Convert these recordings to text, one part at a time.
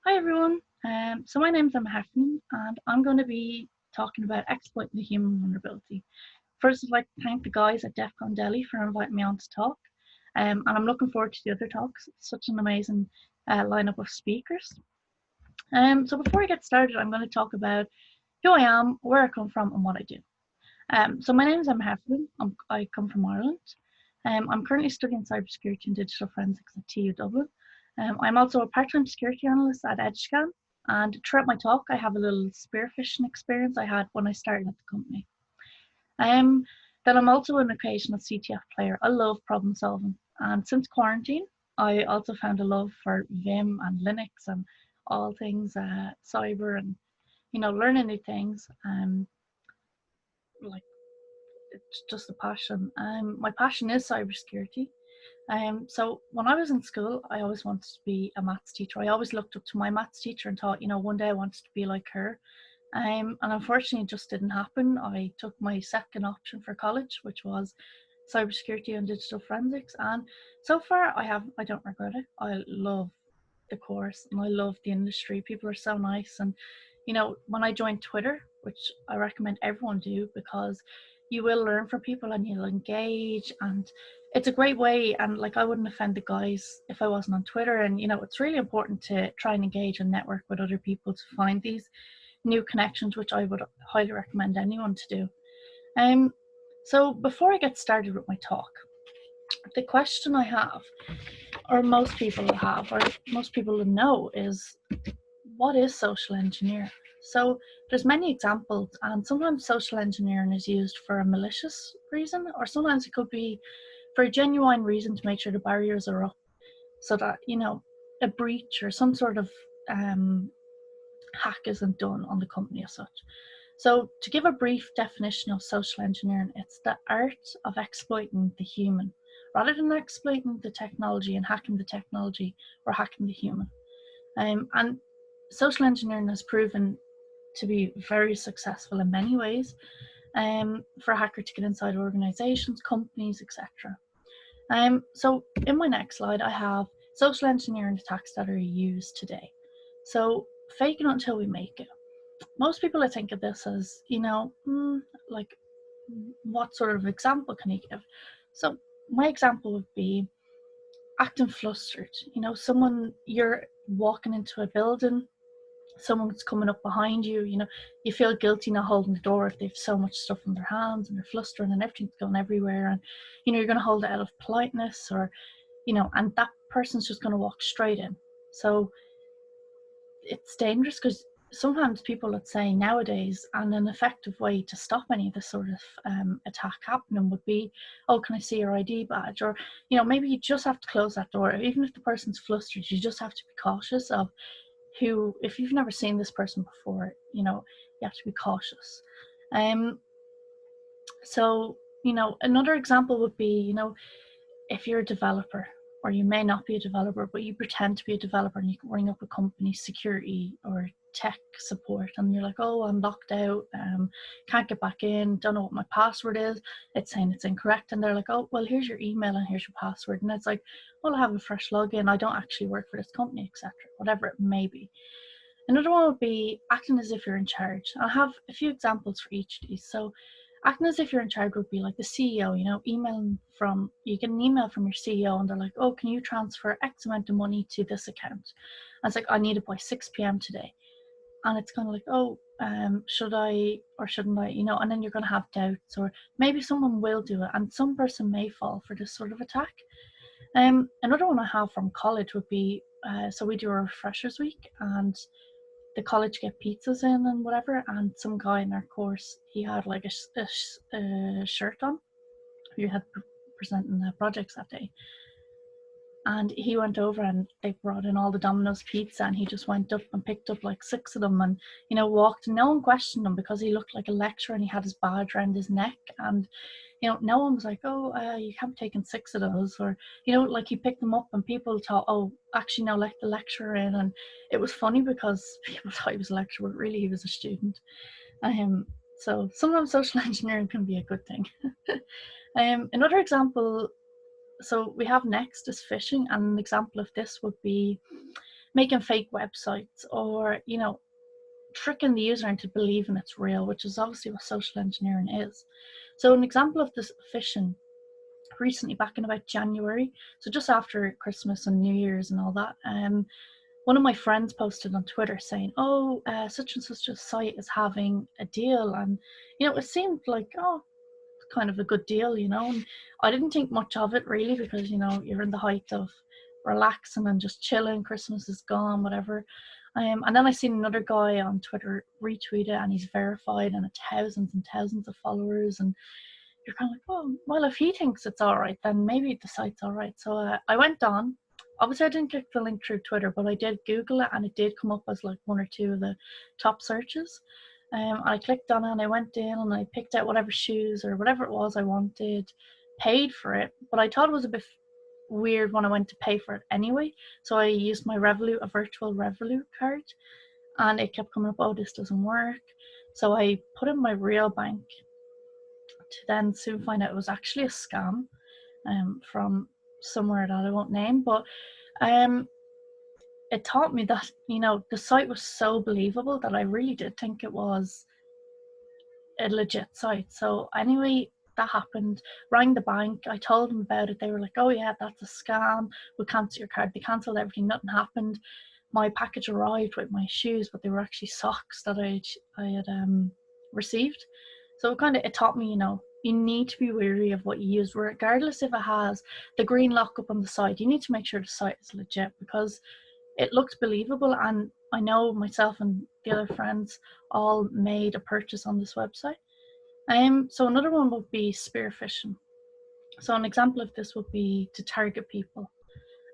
Hi everyone. So my name's Heffernan, and I'm going to be talking about exploiting the human vulnerability. First, I'd like to thank the guys at DEF CON Delhi for inviting me on to talk, and I'm looking forward to the other talks. It's such an amazing lineup of speakers. So before I get started, I'm going to talk about who I am, where I come from, and what I do. So my name is Heffernan. I come from Ireland. I'm currently studying cybersecurity and digital forensics at TU Dublin. I'm also a part-time security analyst at EdgeScan, and throughout my talk, I have a little spearfishing experience I had when I started at the company. Then I'm also an occasional CTF player. I love problem solving, and since quarantine, I also found a love for Vim and Linux and all things cyber and learning new things. Like it's just a passion. My passion is cybersecurity. So when I was in school, I always wanted to be a maths teacher. I always looked up to my maths teacher and thought, one day I wanted to be like her. And unfortunately, it just didn't happen. I took my second option for college, which was cybersecurity and digital forensics. And so far, I don't regret it. I love the course and I love the industry. People are so nice. And, when I joined Twitter, which I recommend everyone do because you will learn from people and you'll engage, and it's a great way. And like, I wouldn't offend the guys if I wasn't on Twitter. And it's really important to try and engage and network with other people to find these new connections, which I would highly recommend anyone to do. So before I get started with my talk, the question I have, or most people have, or most people know, is what is social engineering? So there's many examples, and sometimes social engineering is used for a malicious reason, or sometimes it could be for a genuine reason to make sure the barriers are up so that, a breach or some sort of hack isn't done on the company as such. So to give a brief definition of social engineering, it's the art of exploiting the human. Rather than exploiting the technology and hacking the technology, we're hacking the human. And social engineering has proven to be very successful in many ways for a hacker to get inside organizations, companies, etc. So in my next slide, I have social engineering attacks that are used today. So fake it until we make it. Most people think of this as, like, what sort of example can you give? So my example would be acting flustered. You're walking into a building, someone's coming up behind you, you feel guilty not holding the door if they've so much stuff in their hands and they're flustering and everything's going everywhere, and you're going to hold it out of politeness, or and that person's just going to walk straight in. So it's dangerous because sometimes people, let's say nowadays, and an effective way to stop any of this sort of attack happening would be, oh, can I see your ID badge? Or maybe you just have to close that door. Even if the person's flustered, you just have to be cautious of who, if you've never seen this person before, you have to be cautious. So another example would be, if you're a developer, or you may not be a developer, but you pretend to be a developer and you can ring up a company security or tech support and you're like, oh, I'm locked out, can't get back in, don't know what my password is, it's saying it's incorrect, and they're like, oh, well, here's your email and here's your password, and it's like, well, I have a fresh login, I don't actually work for this company, etc., whatever it may be. Another one would be acting as if you're in charge. I'll have a few examples for each of these. So acting as if you're in charge would be like the CEO, you get an email from your CEO and they're like, oh, can you transfer X amount of money to this account? And it's like, I need it by 6 p.m. today. And it's kind of like, oh, should I or shouldn't I, and then you're going to have doubts, or maybe someone will do it and some person may fall for this sort of attack. Another one I have from college would be, so we do a refreshers week and the college get pizzas in and whatever, and some guy in our course, he had like a shirt on. We had presenting the projects that day, and he went over and they brought in all the Domino's pizza, and he just went up and picked up like 6 of them and walked, and no one questioned him because he looked like a lecturer and he had his badge around his neck, and no one was like, oh, you can't be taking 6 of those, or like he picked them up and people thought, oh, actually no, let the lecturer in. And it was funny because people thought he was a lecturer, but really he was a student. So sometimes social engineering can be a good thing. Another example, so we have next is phishing, and an example of this would be making fake websites, or, you know, tricking the user into believing it's real, which is obviously what social engineering is. So an example of this phishing recently, back in about January, so just after Christmas and New Year's and all that, one of my friends posted on Twitter saying, oh, such and such a site is having a deal. And, you know, it seemed like, oh, kind of a good deal, you know. And I didn't think much of it really, because, you know, you're in the height of relaxing and just chilling. Christmas is gone, whatever. And then I seen another guy on Twitter retweet it, and he's verified and thousands and thousands of followers. And you're kind of like, oh, well, if he thinks it's all right, then maybe the site's all right. So I went on. Obviously, I didn't click the link through Twitter, but I did Google it, and it did come up as like one or two of the top searches. I clicked on it, and I went in, and I picked out whatever shoes or whatever it was I wanted, paid for it. But I thought it was a bit weird when I went to pay for it anyway. So I used my Revolut, a virtual Revolut card, and it kept coming up, oh, this doesn't work. So I put in my real bank, to then soon find out it was actually a scam from somewhere that I won't name. But it taught me that, you know, the site was so believable that I really did think it was a legit site. So anyway, that happened. Rang the bank, I told them about it. They were like, oh yeah, that's a scam, we'll cancel your card. They cancelled everything, nothing happened. My package arrived with my shoes, but they were actually socks that I had received. So it taught me, you know, you need to be wary of what you use, regardless if it has the green lock up on the side. You need to make sure the site is legit, because it looks believable. And I know myself and the other friends all made a purchase on this website. So another one would be spear phishing. So an example of this would be to target people.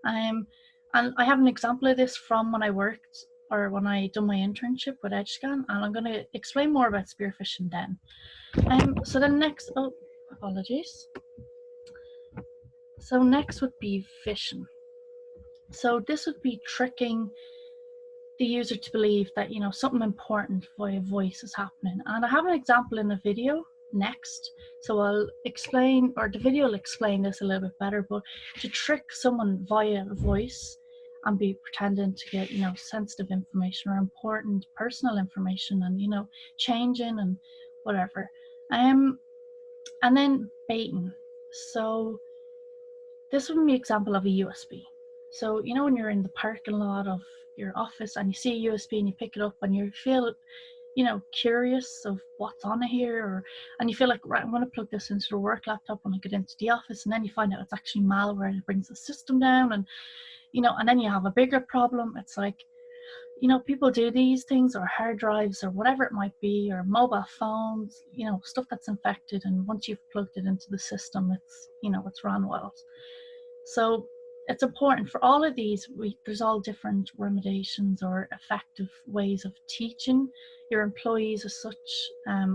And I have an example of this from when I worked, or when I done my internship with EdgeScan, and I'm going to explain more about spear phishing then. So then next, oh, apologies. So next would be phishing. So this would be tricking the user to believe that, you know, something important via voice is happening. And I have an example in the video next, so I'll explain, or the video will explain this a little bit better. But to trick someone via voice and be pretending to get, you know, sensitive information or important personal information, and, you know, changing and whatever. And then baiting. So this would be an example of a USB. So, you know, when you're in the parking lot of your office and you see a USB and you pick it up and you feel, you know, curious of what's on it here, and you feel like, right, I'm going to plug this into the work laptop when I get into the office, and then you find out it's actually malware and it brings the system down, and, you know, and then you have a bigger problem. It's like, you know, people do these things, or hard drives or whatever it might be, or mobile phones, you know, stuff that's infected, and once you've plugged it into the system, it's, you know, it's ran wild. So it's important for all of these. There's all different remediations or effective ways of teaching your employees as such,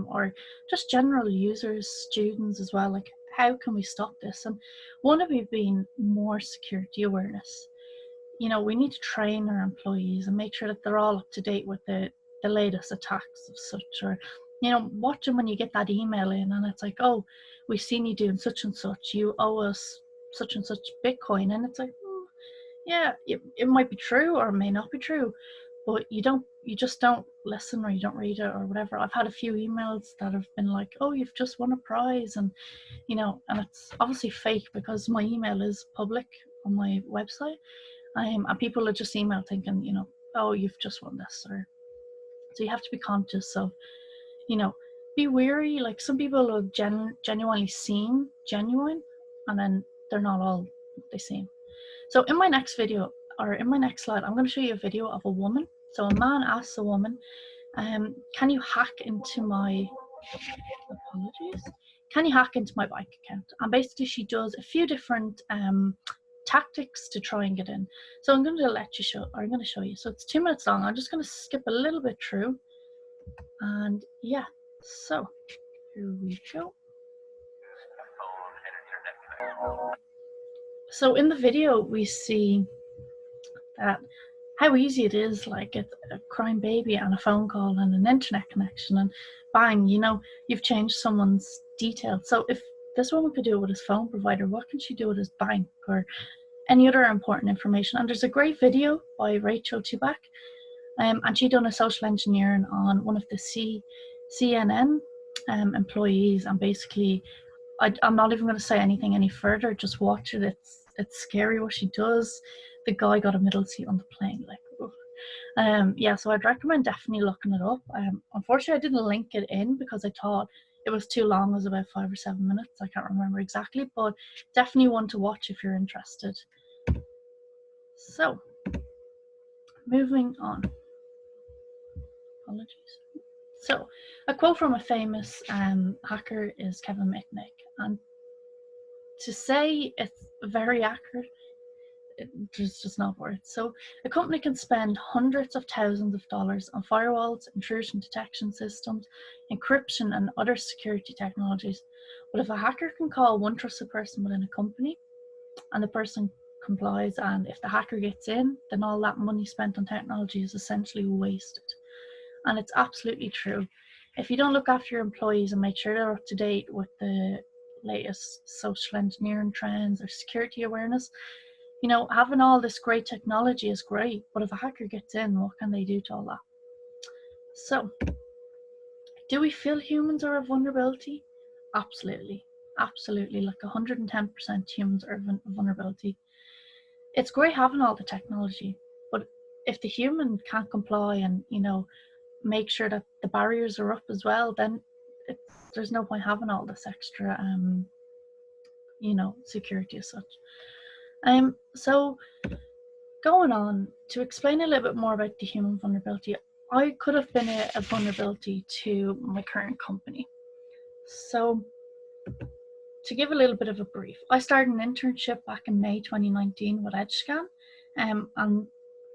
or just general users, students as well. Like, how can we stop this? And one of it being more security awareness. You know, we need to train our employees and make sure that they're all up to date with the latest attacks of such. Or, you know, watching when you get that email in and it's like, oh, we've seen you doing such and such, you owe us such and such Bitcoin. And it's like, yeah, it might be true or it may not be true, but you just don't listen, or you don't read it or whatever. I've had a few emails that have been like, oh, you've just won a prize, and, you know, and it's obviously fake because my email is public on my website. And people are just email thinking, you know, oh, you've just won this. Or so you have to be conscious of, you know, be wary. Like, some people will genuinely seem genuine, and then they're not all they seem. So in my next video, or in my next slide, I'm going to show you a video of a woman. So a man asks a woman, can you hack into my, apologies, can you hack into my bank account? And basically she does a few different tactics to try and get in. So I'm going to show you. So it's 2 minutes long. I'm just going to skip a little bit through. And yeah, so here we go. So in the video, we see that how easy it is, like a crying baby and a phone call and an internet connection, and bang, you know, you've changed someone's details. So if this woman could do it with his phone provider, what can she do with his bank or any other important information. And there's a great video by Rachel Tuback, and she done a social engineering on one of the CNN employees, and basically, I'm not even going to say anything any further. Just watch it. It's scary what she does. The guy got a middle seat on the plane, like. Yeah, so I'd recommend definitely looking it up. Unfortunately, I didn't link it in because I thought it was too long. It was about 5 or 7 minutes. I can't remember exactly, but definitely one to watch if you're interested. So, moving on. Apologies. So, a quote from a famous hacker is Kevin Mitnick, and to say it's very accurate, there's just no words. So a company can spend hundreds of thousands of dollars on firewalls, intrusion detection systems, encryption, and other security technologies. But if a hacker can call one trusted person within a company and the person complies, and if the hacker gets in, then all that money spent on technology is essentially wasted. And it's absolutely true. If you don't look after your employees and make sure they're up to date with the latest social engineering trends or security awareness, you know, having all this great technology is great, but if a hacker gets in, what can they do to all that? So, do we feel humans are a vulnerability? Absolutely. Absolutely. Like 110% humans are a vulnerability. It's great having all the technology, but if the human can't comply and, you know, make sure that the barriers are up as well, then there's no point having all this extra, you know, security as such. So going on to explain a little bit more about the human vulnerability, I could have been a vulnerability to my current company. So to give a little bit of a brief, I started an internship back in May 2019 with EdgeScan, and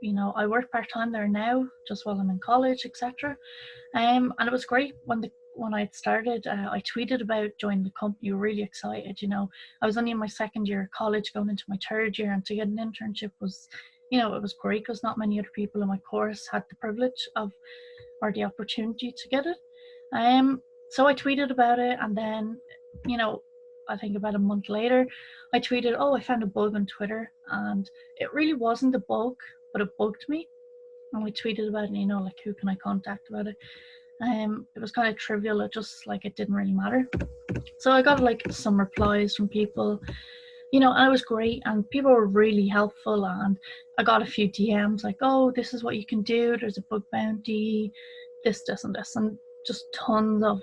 you know, I work part-time there now just while I'm in college, etc. And it was great when I started. I tweeted about joining the company, really excited. You know, I was only in my second year of college, going into my third year, and to get an internship was, you know, it was great because not many other people in my course had the privilege of or the opportunity to get it. So I tweeted about it, and then, you know, I think about a month later, I tweeted, "Oh, I found a bug on Twitter," and it really wasn't a bug, but it bugged me. And we tweeted about it, you know, like, who can I contact about it? It was kind of trivial. It just, like, it didn't really matter. So I got like some replies from people, you know, and it was great, and people were really helpful, and I got a few DMs like, "Oh, this is what you can do, there's a bug bounty, this and this," and just tons of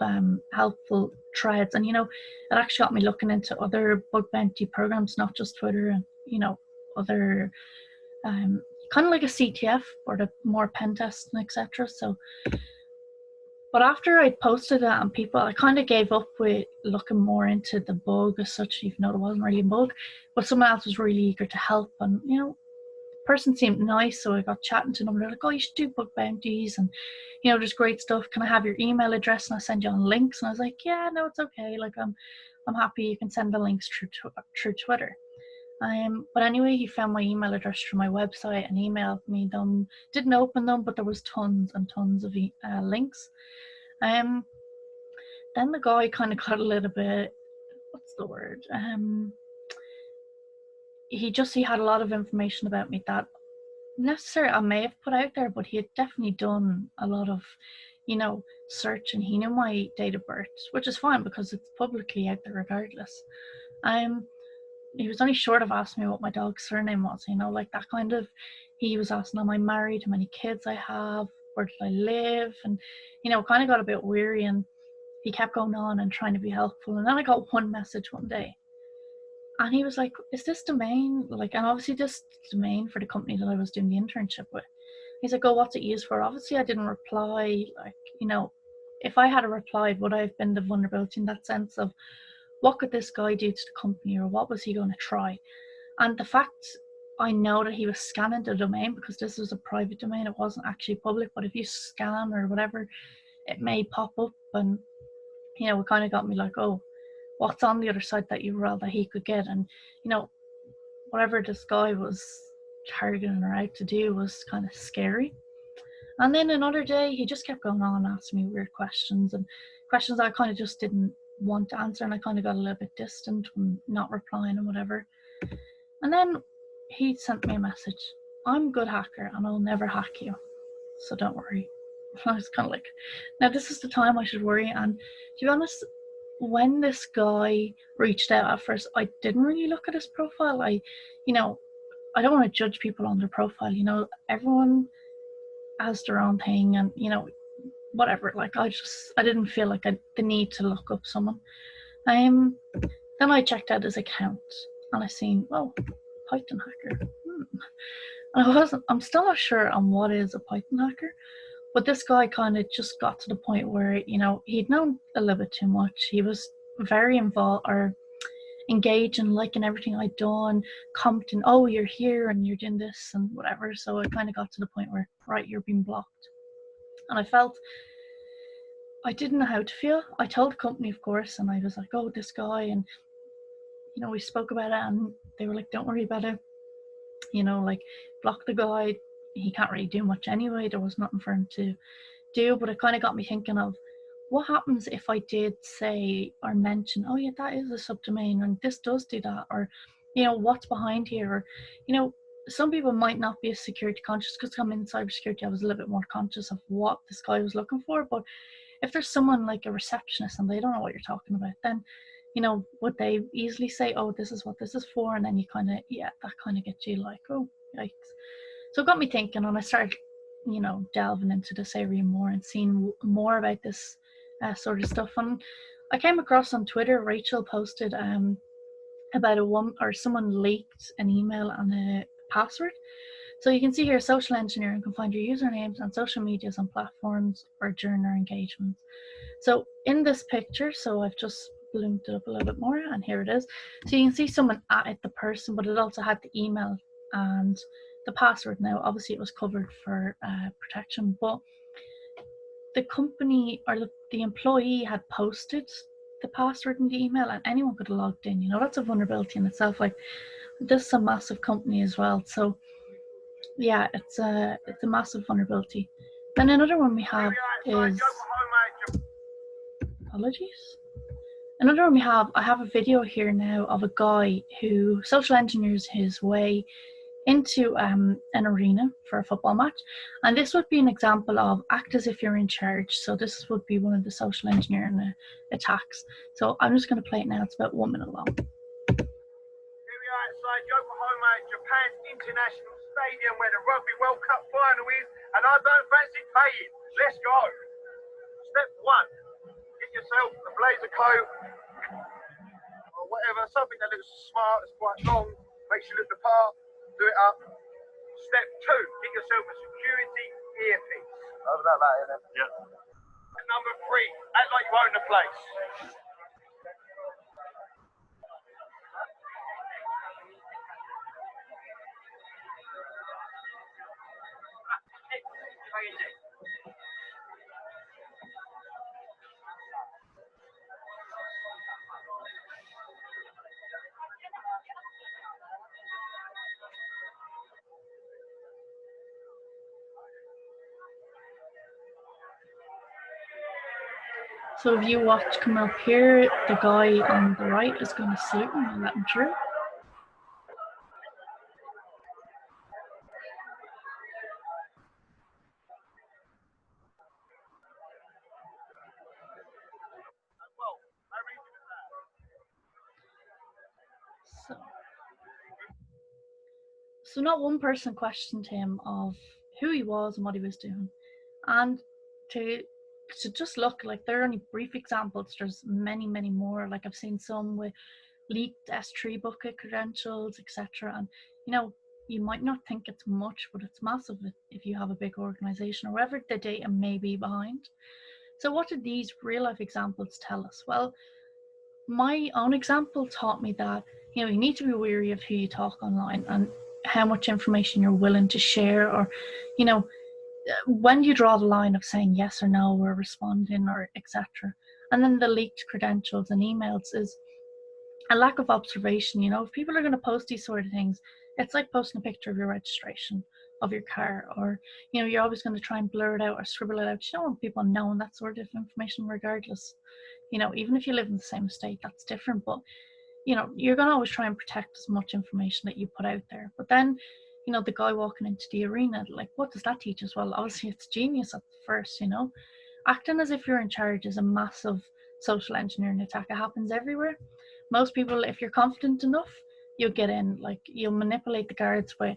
helpful threads. And, you know, it actually got me looking into other bug bounty programs, not just Twitter, and, you know, other kind of like a CTF or the more pen testing, etc. So, but after I posted that and people, I kind of gave up with looking more into the bug as such, even though it wasn't really a bug, but someone else was really eager to help, and, you know, the person seemed nice, so I got chatting to them. They're like, "Oh, you should do bug bounties, and, you know, there's great stuff. Can I have your email address and I'll send you on links?" And I was like, "Yeah, no, it's okay. Like, I'm happy. You can send the links through Twitter." But anyway, he found my email address through my website and emailed me them. Didn't open them, but there was tons and tons of links. Then the guy kind of got a little bit, what's the word? He had a lot of information about me that necessarily I may have put out there, but he had definitely done a lot of, you know, search, and he knew my date of birth, which is fine because it's publicly out there regardless. He was only short of asking me what my dog's surname was, you know, like that kind of. He was asking, am I married, how many kids I have, where did I live, and, you know, kind of got a bit weary, and he kept going on and trying to be helpful. And then I got one message one day, and he was like, "Is this domain, like," and obviously this domain for the company that I was doing the internship with. He's like, "Oh, what's it used for?" Obviously I didn't reply. Like, you know, if I had replied, would I have been the vulnerability in that sense of, what could this guy do to the company, or what was he going to try? And the fact I know that he was scanning the domain, because this was a private domain, it wasn't actually public, but if you scan or whatever, it may pop up, and, you know, it kind of got me like, oh, what's on the other side that URL that he could get? And, you know, whatever this guy was targeting or out to do was kind of scary. And then another day, he just kept going on, asking me weird questions, and questions I kind of just didn't want to answer, and I kind of got a little bit distant from not replying and whatever. And then he sent me a message. I'm a good hacker and I'll never hack you, so don't worry. I was kind of like, now this is the time I should worry. And to be honest, when this guy reached out at first, I didn't really look at his profile. I don't want to judge people on their profile. Everyone has their own thing, and whatever. Like I didn't feel like the need to look up someone. Then I checked out his account and I seen, Python hacker. And I'm still not sure on what is a Python hacker, but this guy kind of just got to the point where, he'd known a little bit too much. He was very involved or engaged in liking everything I'd done, commenting, oh, you're here and you're doing this and whatever. So it kind of got to the point where, right, you're being blocked. And I didn't know how to feel. I told the company, of course, and I was like, oh, this guy, and we spoke about it, and they were like, don't worry about it, like, block the guy, he can't really do much anyway, there was nothing for him to do. But it kind of got me thinking of what happens if I did say or mention, oh yeah, that is a subdomain and this does do that, or what's behind here, or some people might not be as security conscious, because I'm in cybersecurity, I was a little bit more conscious of what this guy was looking for. But if there's someone like a receptionist and they don't know what you're talking about, then would they easily say, oh, this is what this is for? And then you kind of, that kind of gets you like, oh, yikes. So it got me thinking, and I started, delving into this area more and seeing more about this sort of stuff. And I came across on Twitter, Rachel posted about a woman, or someone leaked an email and a password. So you can see here, social engineering can find your usernames on social medias and platforms or during their engagements. So in this picture, so I've just ballooned it up a little bit more, and here it is. So you can see someone added the person, but it also had the email and the password. Now, obviously it was covered for protection, but the company or the employee had posted the password in the email and anyone could have logged in. That's a vulnerability in itself. Like, this is a massive company as well. So yeah, it's a massive vulnerability. Then another one we have is, apologies. Another one we have, I have a video here now of a guy who social engineers his way into an arena for a football match. And this would be an example of act as if you're in charge. So this would be one of the social engineering attacks. So I'm just going to play it now. It's about 1 minute long. Here we are outside Yokohama, Japan's international stadium, where the Rugby World Cup final is, and I don't fancy paying. Let's go. Step 1, get yourself a blazer coat or whatever, something that looks smart, it's quite long, makes you look the part. Do it up. Step 2, get yourself a security earpiece. Over that, isn't it? Yeah. Number 3, act like you own the place. So if you watch come up here, the guy on the right is going to salute him and let him through. So not one person questioned him of who he was and what he was doing. And to just look, like, there are only brief examples, there's many, many more. Like, I've seen some with leaked S3 bucket credentials, etc. And you might not think it's much, but it's massive if you have a big organization or wherever the data may be behind. So what did these real life examples tell us? Well, my own example taught me that you need to be wary of who you talk online and how much information you're willing to share, or when you draw the line of saying yes or no or responding or etc. And then the leaked credentials and emails is a lack of observation. If people are going to post these sort of things, it's like posting a picture of your registration of your car, or you're always going to try and blur it out or scribble it out. You don't want people knowing that sort of information regardless. Even if you live in the same state, that's different. But you know, you're going to always try and protect as much information that you put out there. But then, you know, the guy walking into the arena, like, what does that teach us? Well, obviously it's genius at first, you know. Acting as if you're in charge is a massive social engineering attack. It happens everywhere. Most people, if you're confident enough, you'll get in. Like, you'll manipulate the guards by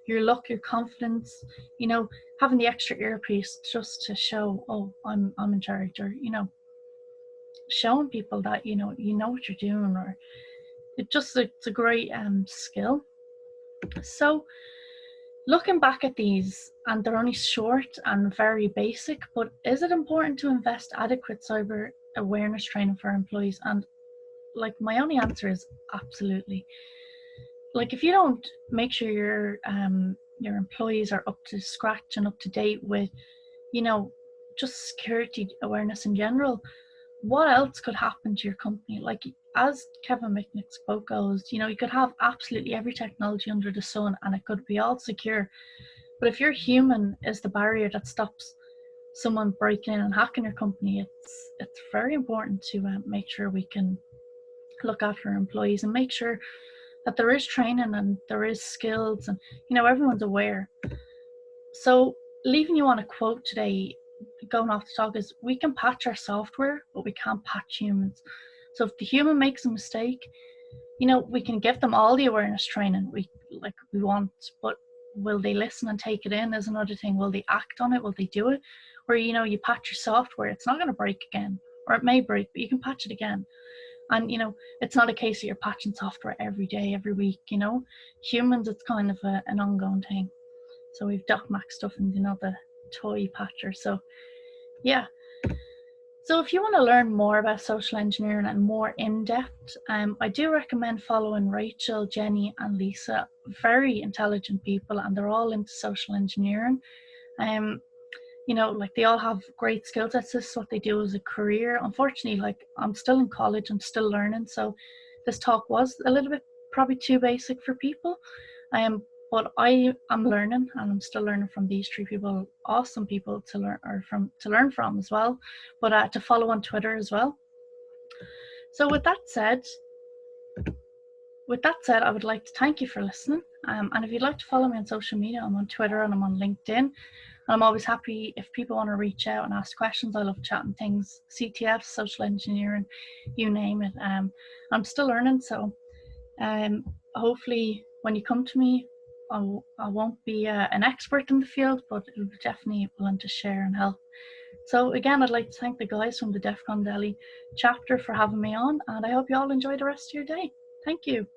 your look, your confidence, you know, having the extra earpiece just to show, oh, I'm in charge, or, you know, showing people that, you know what you're doing, or it's a great skill. So looking back at these, and they're only short and very basic, but is it important to invest adequate cyber awareness training for employees? And like, my only answer is absolutely. Like, if you don't make sure your employees are up to scratch and up to date with, you know, just security awareness in general, what else could happen to your company? Like, as Kevin Mitnick's quote goes, you know, you could have absolutely every technology under the sun and it could be all secure, but if your human is the barrier that stops someone breaking in and hacking your company, it's very important to make sure we can look after our employees and make sure that there is training and there is skills, and, you know, everyone's aware. So leaving you on a quote today, going off the talk, is we can patch our software, but we can't patch humans. So if the human makes a mistake, you know, we can give them all the awareness training we want, but will they listen and take it in is another thing. Will they act on it? Will they do it? Or, you know, you patch your software, it's not going to break again, or it may break, but you can patch it again. And, you know, it's not a case that you're patching software every day, every week, you know. Humans, it's kind of an ongoing thing. So we've DocMac stuff and, you know, the toy patcher. So yeah. So if you want to learn more about social engineering and more in depth, I do recommend following Rachel, Jenny and Lisa. Very intelligent people, and they're all into social engineering. You know, like, they all have great skill sets. This is what they do as a career. Unfortunately, like, I'm still in college, I'm still learning, so this talk was a little bit probably too basic for people. But I am learning, and I'm still learning from these three people, awesome people to learn from as well, but to follow on Twitter as well. So with that said, I would like to thank you for listening. And if you'd like to follow me on social media, I'm on Twitter and I'm on LinkedIn. I'm always happy if people want to reach out and ask questions. I love chatting things, CTF, social engineering, you name it. I'm still learning, so hopefully when you come to me, I won't be an expert in the field, but I'll be definitely willing to share and help. So again, I'd like to thank the guys from the DEF CON Delhi chapter for having me on, and I hope you all enjoy the rest of your day. Thank you.